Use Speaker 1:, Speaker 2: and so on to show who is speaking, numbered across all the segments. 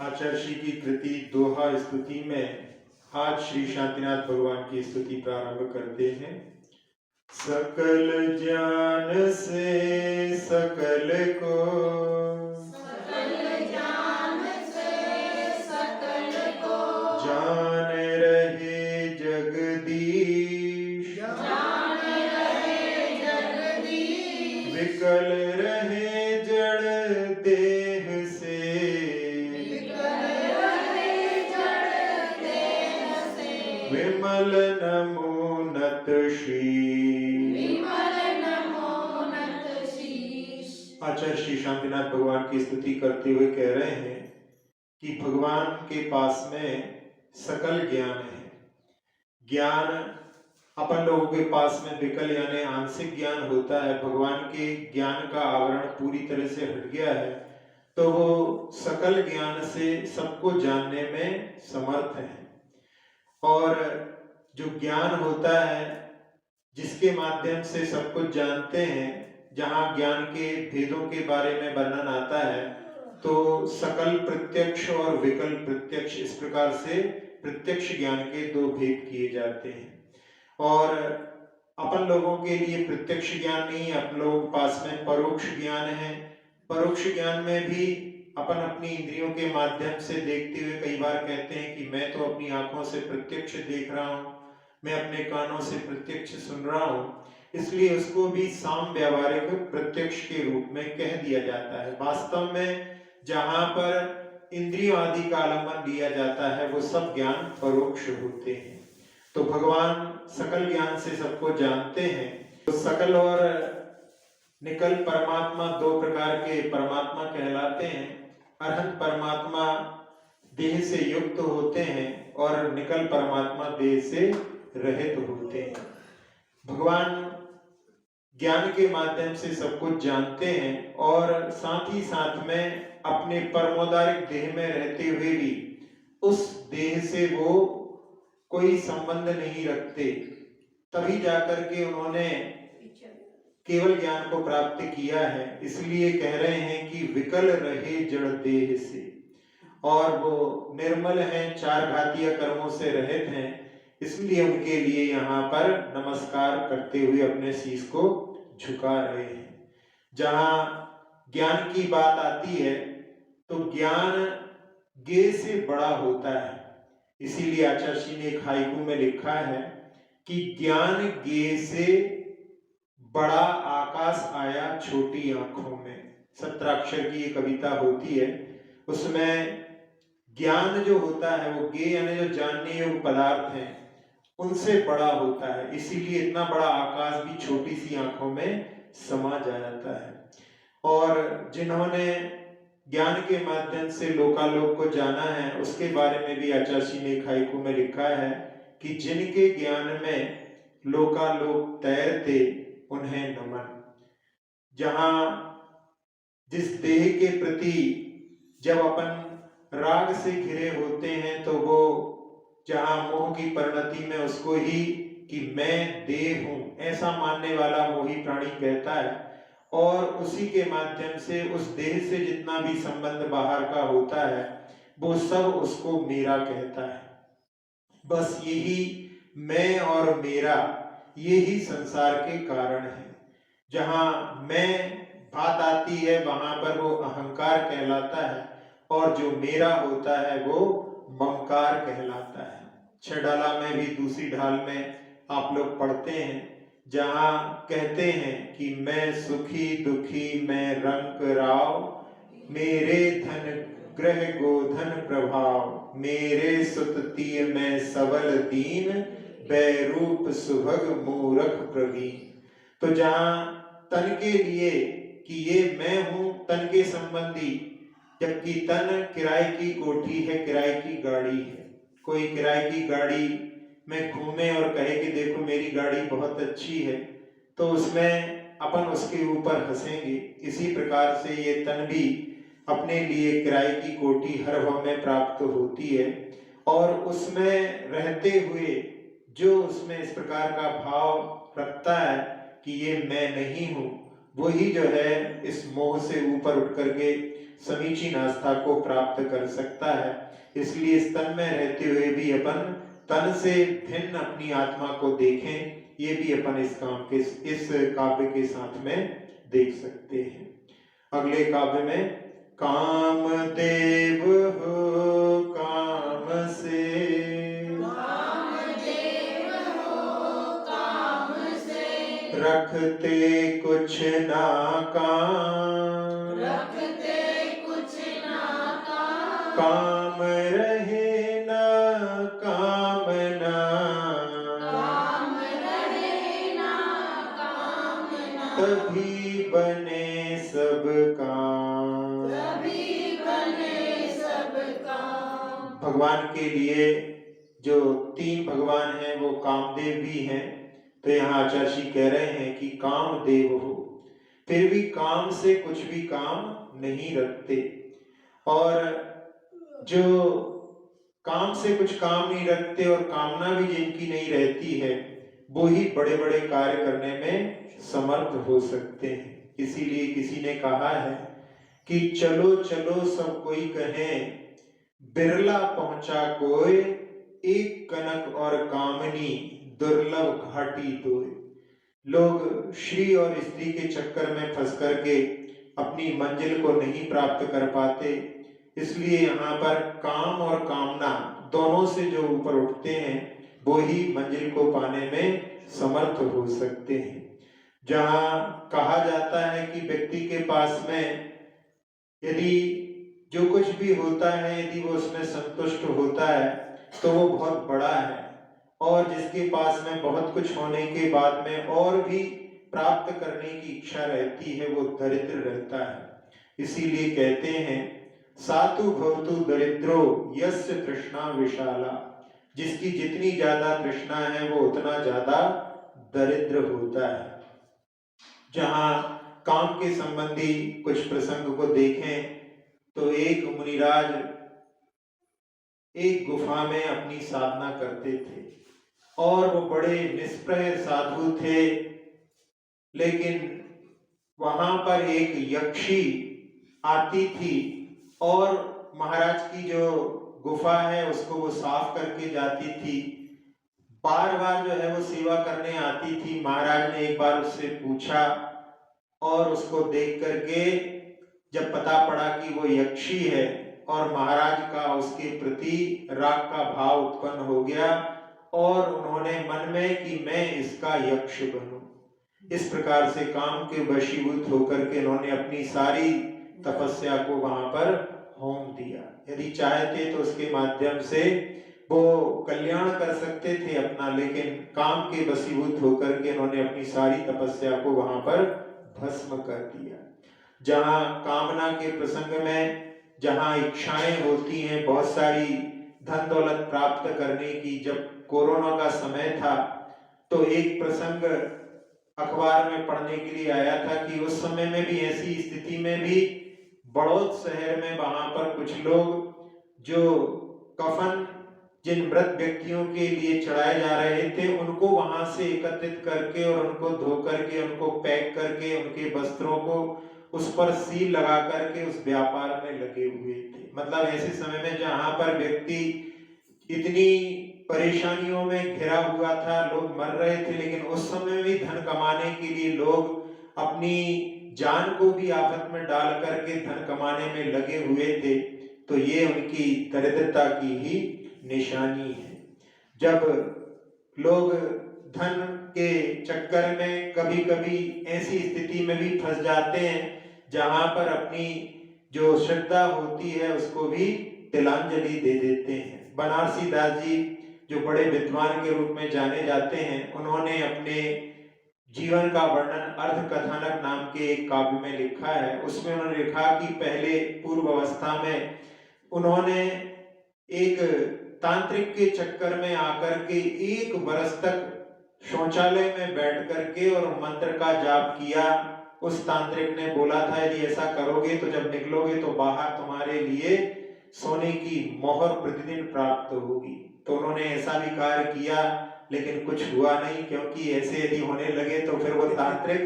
Speaker 1: आचार्य श्री की कृति दोहा स्तुति में आज श्री शांतिनाथ भगवान की स्तुति प्रारंभ करते हैं। सकल ज्ञान से सकल को,
Speaker 2: सकल ज्ञान से सकल को
Speaker 1: जान रहे जगदीश,
Speaker 2: जान रहे जगदीश,
Speaker 1: विकल रहे जड़ देह से,
Speaker 2: विकल रहे जड़ देह से,
Speaker 1: विमल नमोनत शीश।
Speaker 2: विमल नमोनत शीश।
Speaker 1: आचार्य श्री शांतिनाथ भगवान की स्तुति करते हुए कह रहे हैं कि भगवान के पास में सकल ज्ञान है। ज्ञान अपन लोगों के पास में विकल यानी आंशिक ज्ञान होता है। भगवान के ज्ञान का आवरण पूरी तरह से हट गया है, तो वो सकल ज्ञान से सबको जानने में समर्थ है। और जो ज्ञान होता है जिसके माध्यम से सब कुछ जानते हैं, जहाँ ज्ञान के भेदों के बारे में वर्णन आता है, तो सकल प्रत्यक्ष और विकल प्रत्यक्ष, इस प्रकार से प्रत्यक्ष ज्ञान के दो भेद किए जाते हैं। और अपन लोगों के लिए प्रत्यक्ष ज्ञान नहीं, अपन लोगों के पास में परोक्ष ज्ञान है। परोक्ष ज्ञान में भी अपन अपनी इंद्रियों के माध्यम से देखते हुए कई बार कहते हैं कि मैं तो अपनी आंखों से प्रत्यक्ष देख रहा हूँ, मैं अपने कानों से प्रत्यक्ष सुन रहा हूँ, इसलिए उसको भी साम व्यावहारिक प्रत्यक्ष के रूप में कह दिया जाता है। वास्तव में जहाँ पर इंद्रियों आदि का आलंबन लिया जाता है वो सब ज्ञान परोक्ष होते हैं। तो भगवान सकल ज्ञान से सबको जानते हैं। तो सकल और निकल परमात्मा दो प्रकार के परमात्मा कहलाते हैं। अरहंत परमात्मा देह से युक्त होते हैं और निकल परमात्मा देह से रहित होते हैं। भगवान ज्ञान के माध्यम से सब कुछ जानते हैं और साथ ही साथ में अपने परमोदारिक देह में रहते हुए भी उस देह से वो कोई संबंध नहीं रखते। तभी जाकर के उन्होंने केवल ज्ञान को प्राप्त किया है। इसलिए कह रहे हैं कि विकल रहे जड़ देह से, और वो निर्मल हैं, चार घातीय कर्मों से रहित हैं। इसलिए उनके लिए यहाँ पर नमस्कार करते हुए अपने शीश को झुका रहे हैं। जहाँ ज्ञान की बात आती है तो ज्ञान गे से बड़ा होता है। इसीलिए आचार्य जी ने एक हाइकू में लिखा है कि ज्ञान गे से बड़ा आकाश आया छोटी आंखों में। 17 अक्षर की ये कविता होती है। उसमें ज्ञान जो होता है वो गे यानी जो जानने योग्य पदार्थ हैं उनसे बड़ा होता है। इसीलिए इतना बड़ा आकाश भी छोटी सी आंखों में समा जाता है। और जिन्होंने ज्ञान के माध्यम से लोकालोक को जाना है उसके बारे में भी आचार्य जी ने हाइकू में लिखा है कि जिनके ज्ञान में लोकालोक तैरते उन्हें नमन। जहां जिस देह के प्रति जब अपन राग से घिरे होते हैं तो वो जहां मोह की परिणति में उसको ही कि मैं देह हूं ऐसा मानने वाला मोही प्राणी कहता है, और उसी के माध्यम से उस देह से जितना भी संबंध बाहर का होता है वो सब उसको मेरा कहता है। बस यही मैं और मेरा यही संसार के कारण है। जहां मैं बात आती है वहां पर वो अहंकार कहलाता है, और जो मेरा होता है वो ममकार कहलाता है। 6 डाला में भी दूसरी ढाल में आप लोग पढ़ते हैं जहां कहते हैं कि मैं सुखी दुखी मैं रंग राव, मेरे धन ग्रह गोधन प्रभाव, मेरे सुततीय में सबल दीन, बैरूप सुभग मूरख प्रवीण। तो जहां तन के लिए कि ये मैं हूं तन के संबंधी, जबकि तन किराए की कोठी है, किराए की गाड़ी है। कोई किराए की गाड़ी में घूमे और कहे कि देखो मेरी गाड़ी बहुत अच्छी है, तो उसमें अपन उसके ऊपर हंसेंगे। इसी प्रकार से ये तन भी अपने लिए किराए की कोठी हर भव में प्राप्त होती है, और उसमें रहते हुए जो उसमें इस प्रकार का भाव रखता है कि ये मैं नहीं हूं, वही जो है इस मोह से ऊपर उठ करके समीचीन आस्था को प्राप्त कर सकता है। इसलिए इस तन में रहते हुए भी अपन तन से भिन्न अपनी आत्मा को देखें, ये भी अपन इस काव्य के साथ में देख सकते हैं। अगले काव्य में काम देव हो काम से, रखते कुछ ना काम, काम रहे ना कामना, तभी बने सब काम। भगवान के लिए जो 3 भगवान हैं वो कामदेव भी हैं। तो यहाँ आचार्य जी कह रहे हैं कि कामदेव हो, फिर भी काम से कुछ भी काम नहीं रखते, और जो काम से कुछ काम नहीं रखते और कामना भी जिनकी नहीं रहती है, वो ही बड़े बड़े कार्य करने में समर्थ हो सकते हैं। इसीलिए किसी ने कहा है कि चलो चलो सब कोई कहें, बिरला पहुंचा कोई, एक कनक और कामनी दुर्लभ घाटी तोय। लोग श्री और स्त्री के चक्कर में फंस करके अपनी मंजिल को नहीं प्राप्त कर पाते। इसलिए यहाँ पर काम और कामना दोनों से जो ऊपर उठते हैं वो ही मंजिल को पाने में समर्थ हो सकते हैं। जहाँ कहा जाता है कि व्यक्ति के पास में यदि जो कुछ भी होता है, यदि वो उसमें संतुष्ट होता है तो वो बहुत बड़ा है, और जिसके पास में बहुत कुछ होने के बाद में और भी प्राप्त करने की इच्छा रहती है वो दरिद्र रहता है। इसीलिए कहते हैं सातु भवतु दरिद्रो यस्य तृष्णा विशाला, जिसकी जितनी ज्यादा तृष्णा है वो उतना ज्यादा दरिद्र होता है। जहाँ काम के संबंधी कुछ प्रसंग को देखें तो एक मुनिराज एक गुफा में अपनी साधना करते थे और वो बड़े निष्प्रह साधु थे, लेकिन वहां पर एक यक्षी आती थी और महाराज की जो गुफा है उसको वो साफ करके जाती थी। बार बार जो है वो सेवा करने आती थी। महाराज ने एक बार उससे पूछा और उसको देख करके जब पता पड़ा कि वो यक्षी है और महाराज का उसके प्रति राग का भाव उत्पन्न हो गया और उन्होंने मन में कि मैं इसका यक्ष बनूं। इस प्रकार से काम के वशीभूत होकर के उन्होंने अपनी सारी तपस्या को वहां पर होम दिया। यदि चाहते तो उसके माध्यम से वो कल्याण कर सकते थे अपना, लेकिन काम के वशीभूत होकर के उन्होंने अपनी सारी तपस्या को वहां पर भस्म कर दिया। जहां कामना के प्रसंग में जहां इच्छाएं होती हैं बहुत सारी धन दौलत प्राप्त करने की, जब कोरोना का समय था तो एक प्रसंग अखबार में पढ़ने के लिए आया था कि उस समय में भी ऐसी स्थिति में भी बड़ौद शहर में वहां पर कुछ लोग जो कफन जिन मृत व्यक्तियों के लिए चढ़ाए जा रहे थे उनको वहां से एकत्रित करके और उनको धो करके उनको पैक करके उनके वस्त्रों को उस पर सील लगा करके उस व्यापार में लगे हुए थे। मतलब ऐसे समय में जहां पर व्यक्ति इतनी परेशानियों में घिरा हुआ था, लोग मर रहे थे, लेकिन उस समय भी धन कमाने के लिए लोग अपनी जान को भी आफत में डाल करके धन कमाने में लगे हुए थे। तो ये उनकी दरिद्रता की ही निशानी है। जब लोग धन के चक्कर में कभी कभी ऐसी स्थिति में भी फंस जाते हैं जहां पर अपनी जो श्रद्धा होती है उसको भी तिलांजलि दे देते हैं। बनारसी दास जी जो बड़े विद्वान के रूप में जाने जाते हैं, उन्होंने अपने जीवन का वर्णन अर्ध कथानक नाम के एक काव्य में लिखा है। उसमें उन्होंने लिखा कि पहले पूर्व अवस्था में उन्होंने एक तांत्रिक के चक्कर में आकर के 1 वर्ष तक शौचालय में बैठ करके और मंत्र का जाप किया। उस तांत्रिक ने बोला था यदि ऐसा करोगे तो जब निकलोगे तो बाहर तुम्हारे लिए सोने की मोहर प्रतिदिन प्राप्त होगी। तो उन्होंने ऐसा भी कार्य किया, लेकिन कुछ हुआ नहीं, क्योंकि ऐसे यदि होने लगे तो फिर वो तांत्रिक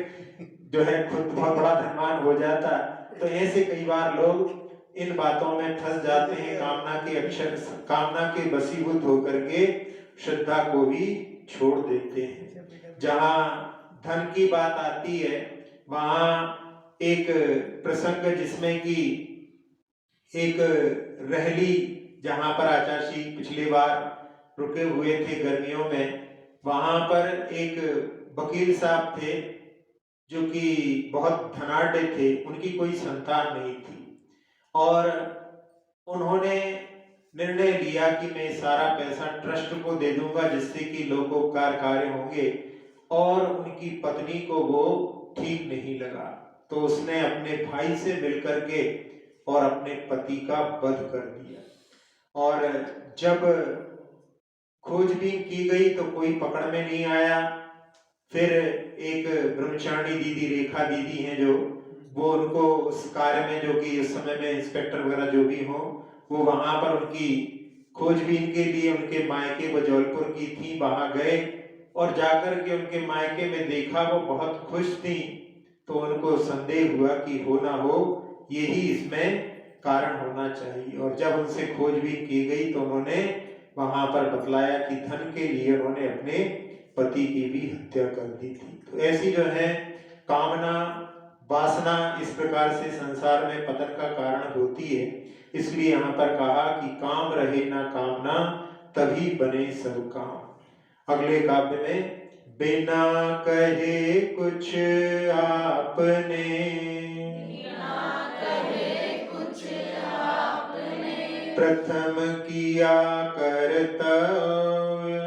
Speaker 1: जो है खुद बहुत बड़ा धनवान हो जाता तो ऐसे कई बार लोग इन बातों में फंस जाते हैं, कामना के वशीभूत होकर के श्रद्धा को भी छोड़ देते हैं। जहाँ धन की बात आती है वहाँ एक प्रसंग जिसमें कि एक रहली, जहाँ पर आचार्य जी पिछली बार रुके हुए थे गर्मियों में, वहां पर एक वकील साहब थे जो कि बहुत धनाढ़ थे, उनकी कोई संतान नहीं थी और उन्होंने निर्णय लिया कि मैं सारा पैसा ट्रस्ट को दे दूंगा जिससे कि लोकोपकार कार्य होंगे, और उनकी पत्नी को वो ठीक नहीं लगा तो उसने अपने भाई से मिलकर के और अपने पति का वध कर दिया। और जब खोजबीन की गई तो कोई पकड़ में नहीं आया। फिर एक ब्रह्मचारिणी दीदी, रेखा दीदी हैं जो, वो उनको उस कार्य में, जो कि उस समय में इंस्पेक्टर वगैरह जो भी हो, वो वहां पर उनकी खोजबीन के लिए उनके मायके, वो जौलपुर की थी, वहां गए और जाकर के उनके मायके में देखा, वो बहुत खुश थी। तो उनको संदेह हुआ कि हो ना हो यही इसमें कारण होना चाहिए। और जब उनसे खोजबीन की गई तो उन्होंने वहां पर बतलाया कि धन के लिए उन्होंने अपने पति की भी हत्या कर दी थी। तो ऐसी जो है कामना, वासना इस प्रकार से संसार में पतन का कारण होती है। इसलिए यहाँ पर कहा कि काम रहे ना कामना, तभी बने सब काम। अगले काव्य में बिना कहे कुछ आपने, प्रथम किया कर्तव्य,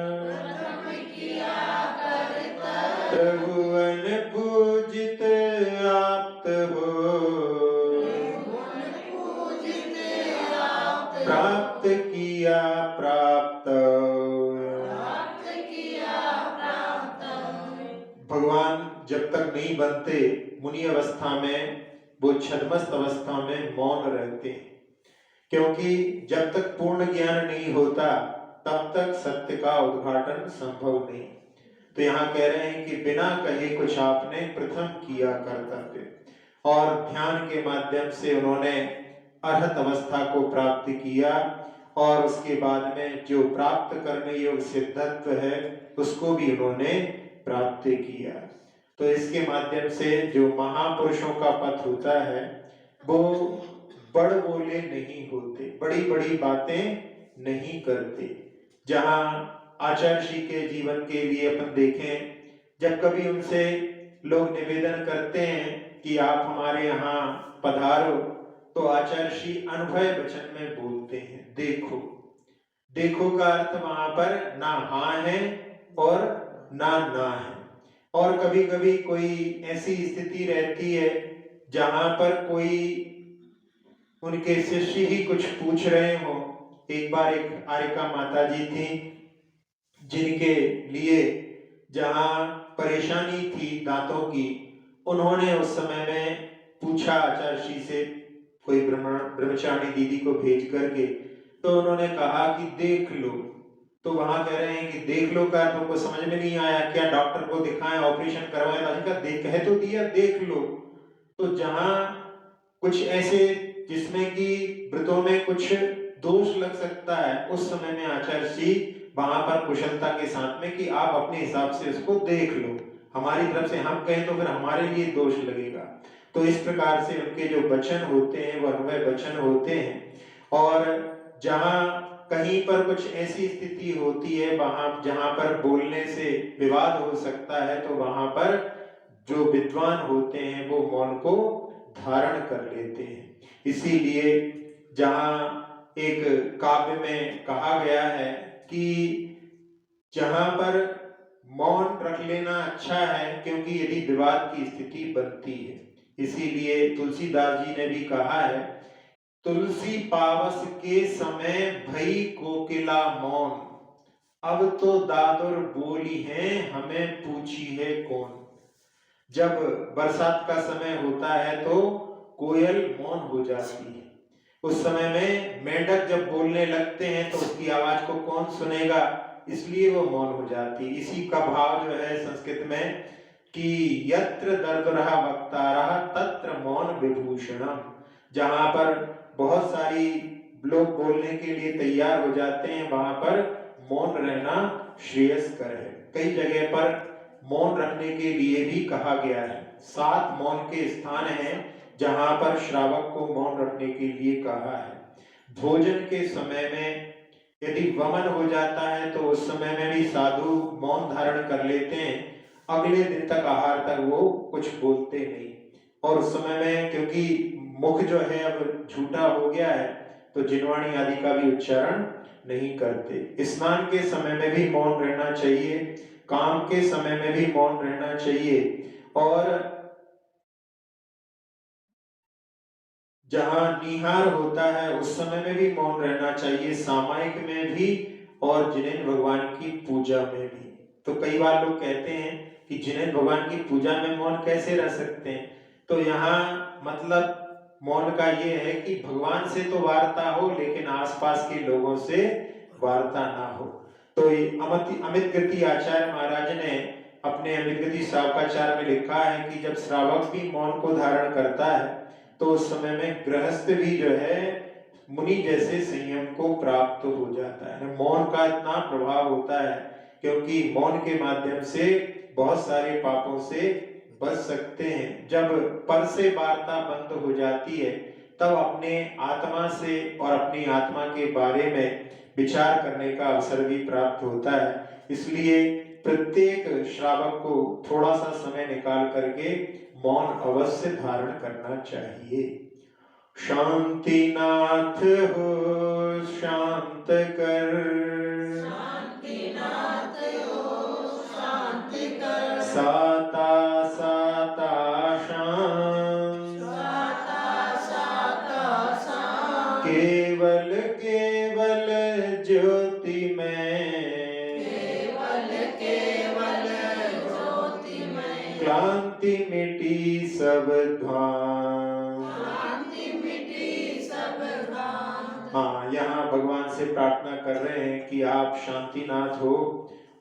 Speaker 1: प्रभुवन पूजित आप्त हो, प्राप्त किया प्राप्त। भगवान जब तक नहीं बनते मुनि अवस्था में वो छद्मस्त अवस्था में मौन रहते हैं, क्योंकि जब तक पूर्ण ज्ञान नहीं होता तब तक सत्य का उद्घाटन संभव नहीं। तो यहाँ कह रहे हैं कि बिना कहे कुछ आपने प्रथम किया कर्तव्य, और ध्यान के माध्यम से उन्होंने अर्हत अवस्था को प्राप्त किया, और उसके बाद में जो प्राप्त करने योग्य सिद्धत्व है उसको भी उन्होंने प्राप्त किया। तो इसके माध्यम से जो महापुरुषों का पथ होता है वो बड़ बोले नहीं होते, बड़ी बड़ी बातें नहीं करते। जहाँ आचार्य श्री के जीवन के लिए अपन देखें, जब कभी उनसे लोग निवेदन करते हैं कि आप हमारे यहाँ पधारो, तो आचार्य श्री अनुभय वचन में बोलते हैं देखो। देखो का अर्थ वहां पर ना हाँ है और ना है। और कभी कभी कोई ऐसी स्थिति रहती है जहां पर कोई उनके शिष्य ही कुछ पूछ रहे हो। एक बार एक आर्यका माता जी थी जिनके लिए जहां परेशानी थी दांतों की, उन्होंने उस समय में पूछा आचार्य श्री से, कोई ब्रह्मचारिणी दीदी को भेज करके, तो उन्होंने कहा कि देख लो। तो वहां कह रहे हैं कि देख लो का तुमको समझ में नहीं आया क्या, डॉक्टर को दिखाएं, ऑपरेशन करवाएं? का कह तो दिया देख लो। तो जहां कुछ ऐसे जिसमें कि व्रतों में कुछ दोष लग सकता है, उस समय में आचार्य श्री वहां पर कुशलता के साथ में कि आप अपने हिसाब से उसको देख लो, हमारी तरफ से हम कहें तो फिर हमारे लिए दोष लगेगा। तो इस प्रकार से उनके जो वचन होते हैं वो अनुभव वचन होते हैं। और जहां कहीं पर कुछ ऐसी स्थिति होती है वहां जहां पर बोलने से विवाद हो सकता है, तो वहां पर जो विद्वान होते हैं वो मौन को धारण कर लेते हैं। इसीलिए जहां एक काव्य में कहा गया है कि जहां पर मौन रख लेना अच्छा है, क्योंकि यदि विवाद की स्थिति बनती है। इसीलिए तुलसीदास जी ने भी कहा है, तुलसी पावस के समय भई कोकिला मौन, अब तो दादुर बोली है हमें पूछी है कौन। जब बरसात का समय होता है तो कोयल मौन हो जाती है, उस समय में मेंढक जब बोलने लगते हैं तो उसकी आवाज को कौन सुनेगा, इसलिए वो मौन हो जाती है। इसी का भाव जो है संस्कृत में कि यत्र दर्दरः वक्तारः तत्र मौन विभूषणम, जहां पर बहुत सारी लोग बोलने के लिए तैयार हो जाते हैं वहां पर मौन रहना श्रेयस्कर है। कई जगह पर मौन रखने के लिए भी कहा गया है। 7 मौन के स्थान हैं जहां पर श्रावक को मौन रखने के लिए कहा है। भोजन के समय में यदि वमन हो जाता है तो उस समय में भी साधु मौन धारण कर लेते हैं, अगले दिन तक आहार तक वो कुछ बोलते नहीं। और उस समय में क्योंकि मुख जो है अब झूठा हो गया है तो जिनवाणी आदि का भी उच्चारण नहीं करते। स्नान के समय में भी मौन रहना चाहिए, काम के समय में भी मौन रहना चाहिए, और जहां निहार होता है उस समय में भी मौन रहना चाहिए, सामायिक में भी और जिनेन्द्र भगवान की पूजा में भी। तो कई बार लोग कहते हैं कि जिनेन्द्र भगवान की पूजा में मौन कैसे रह सकते हैं, तो यहाँ मतलब मौन का ये है कि भगवान से तो वार्ता हो लेकिन आसपास के लोगों से वार्ता ना हो। तो अमित गति आचार्य महाराज ने अपने अमित गति शावकाचार्य में लिखा है कि जब श्रावक भी मौन को धारण करता है तो उस समय में गृहस्थ भी जो है मुनि जैसे संयम को प्राप्त हो जाता है। मौन का इतना प्रभाव होता है क्योंकि मौन के माध्यम से बहुत सारे पापों से बच सकते हैं। जब पर से वार्ता बंद हो जाती है तब अपने आत्मा से और अपनी आत्मा के बारे में विचार करने का अवसर भी प्राप्त होता है। इसलिए प्रत्येक श्रावक को थोड़ा सा समय निकाल करके मौन अवश्य धारण करना चाहिए। शांतिनाथ हो शांत कर,
Speaker 2: शांतिनाथ हो शांत कर,
Speaker 1: साता साता शांत,
Speaker 2: साता साता शांत,
Speaker 1: केवल केवल ज्योति में,
Speaker 2: केवल केवल ज्योति में,
Speaker 1: क्लांति मिटी सब ध्वांत।
Speaker 2: शांति मिटी सब भ्रांत।
Speaker 1: हाँ, यहाँ भगवान से प्रार्थना कर रहे हैं कि आप शांतिनाथ हो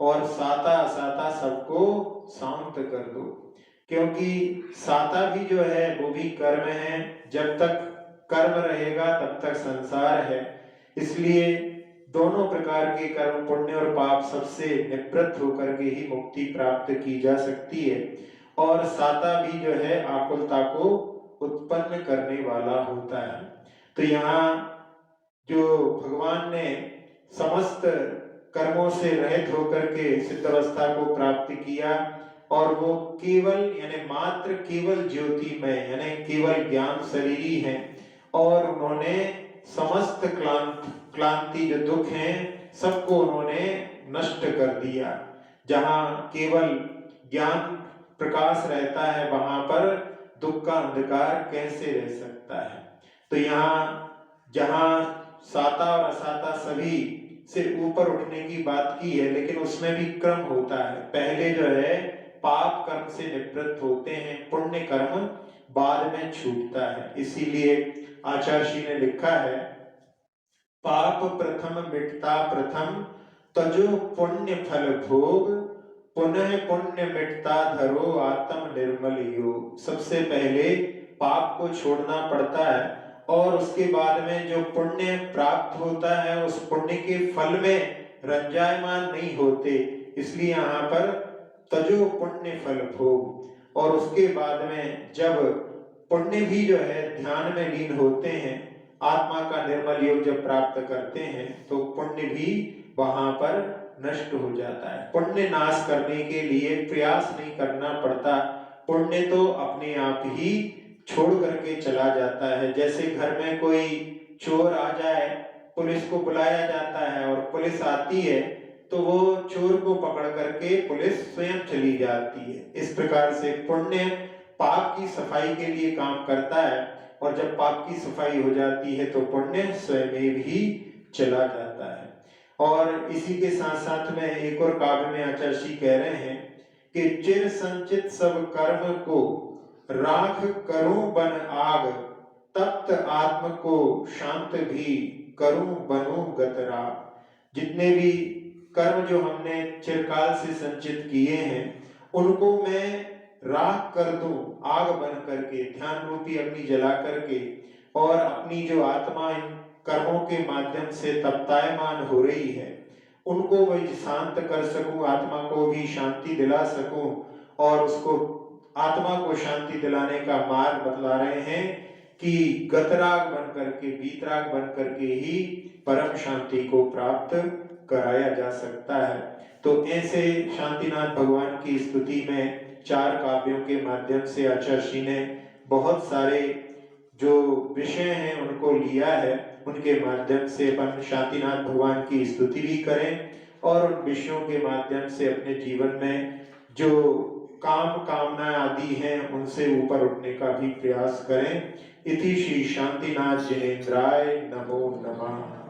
Speaker 1: और साता साता सबको शांत कर दो, क्योंकि साता भी जो है वो भी कर्म है। जब तक कर्म रहेगा तब तक संसार है, इसलिए दोनों प्रकार के कर्म पुण्य और पाप सबसे निवृत्त होकर के ही मुक्ति प्राप्त की जा सकती है। और साता भी जो है आकुलता को उत्पन्न करने वाला होता है। तो यहाँ जो भगवान ने समस्त कर्मों से रहित होकर के सिद्ध अवस्था को प्राप्त किया और वो केवल यानी मात्र केवल ज्योति में यानी केवल ज्ञान शरीरी है, और उन्होंने समस्त क्लांति जो दुख हैं सबको उन्होंने नष्ट कर दिया। जहां केवल ज्ञान प्रकाश रहता है वहां पर दुख का अंधकार कैसे रह सकता है। तो यहाँ जहां साता और असाता सभी से ऊपर उठने की बात की है, लेकिन उसमें भी क्रम होता है। पहले जो है पाप कर्म से निवृत्त होते हैं, पुण्य कर्म बाद में छूटता है। इसीलिए आचार्य श्री ने लिखा है, पाप प्रथम मिटता प्रथम तजो पुण्य फल भोग, पुनः पुण्य मिटता धरो आत्म निर्मल योग। सबसे पहले पाप को छोड़ना पड़ता है और उसके बाद में जो पुण्य प्राप्त होता है उस पुण्य के फल में रंजायमान नहीं होते, इसलिए यहाँ पर तजो पुण्य फल भोग। और उसके बाद में जब पुण्य भी जो है ध्यान में लीन होते हैं, आत्मा का निर्मल योग जब प्राप्त करते हैं तो पुण्य भी वहां पर नष्ट हो जाता है। पुण्य नाश करने के लिए प्रयास नहीं करना पड़ता, पुण्य तो अपने आप ही छोड़ करके चला जाता है। जैसे घर में कोई चोर आ जाए, पुलिस को बुलाया जाता है और पुलिस आती है तो वो चोर को पकड़ करके पुलिस स्वयं चली जाती है। इस प्रकार से पुण्य पाप की सफाई के लिए काम करता है और जब पाप की सफाई हो जाती है तो पुण्य स्वयं ही चला जाता है। और इसी के साथ साथ में एक और काव्य में आचार्य श्री कह रहे हैं कि चिर संचित सब कर्म को राख करूं बन आग, तप्त आत्म को शांत भी करूं बनूं गतराग। जितने भी कर्म जो हमने चिरकाल से संचित किए हैं उनको मैं राख कर दूं, आग बन करके, ध्यान रूपी अग्नि जला करके, और अपनी जो आत्मा इन कर्मों के माध्यम से तप्तायमान हो रही है उनको मैं शांत कर सकूं, आत्मा को भी शांति दिला सकूं, और उसको आत्मा को शांति दिलाने का मार्ग बतला रहे हैं कि गतराग बन करके, वीतराग बन करके ही परम शांति को प्राप्त कराया जा सकता है। तो ऐसे शांतिनाथ भगवान की स्तुति में 4 काव्यों के माध्यम से आचार्य श्री ने बहुत सारे जो विषय हैं उनको लिया है, उनके माध्यम से अपन शांतिनाथ भगवान की स्तुति भी करें और उन विषयों के माध्यम से अपने जीवन में जो काम कामना आदि हैं उनसे ऊपर उठने का भी प्रयास करें। इति श्री शांतिनाथ जिनेन्द्राय नमो नमः।